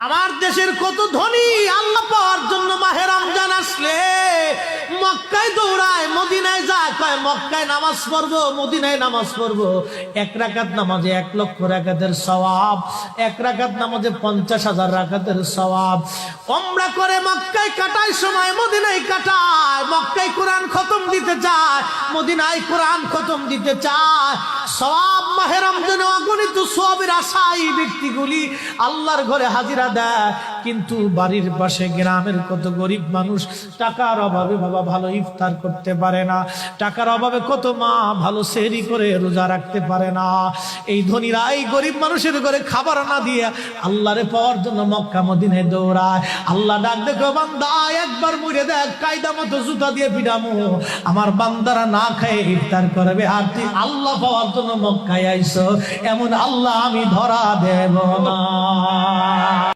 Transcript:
আমার দেশের কত ধনী আল্লাহ পাওয়ার জন্য মাহে রমজান আসলে মক্কায় দৌড়ায়, মদিনায় যায়, কয় মক্কায় নামাজ পড়বো, মদিনায় নামাজ পড়বো। এক রাকাত নামাজে 1,00,000 রাকাতের সওয়াব, এক রাকাত নামাজে 50,000 রাকাতের সওয়াব। উমরা করে মক্কায় কাটায় সময় মদিনায় কাটায়, মক্কায় কোরআন খতম দিতে চায়, মদিনায় কোরআন খতম দিতে চায়। সওয়াব মাহে রমজানে অগণিত সওয়াবের আশায় ব্যক্তিগুলি আল্লাহর ঘরে হাজিরা দেয়, কিন্তু বাড়ির পাশে গ্রামের কত গরিব মানুষ টাকার অভাবে বাবা ভালো ইফতার করতে পারে না, টাকার অভাবে কত মা ভালো সেহরি করে রোজা রাখতে পারে না। এই ধনীরা এই গরিব মানুষের ঘরে খাবার না দিয়ে আল্লাহরে পাওয়ার জন্য মক্কা মদিনায় দৌড়ায়। আল্লাহ ডাক দেখো, বান্দা একবার মরে দেখ, কায়দা মতো জুতা দিয়ে পিটামো, আমার বান্দারা না খেয়ে ইফতার করবে, আর তুই আল্লাহ পাওয়ার জন্য মক্কায় আইছো, এমন আল্লাহ আমি ধরা দেব না।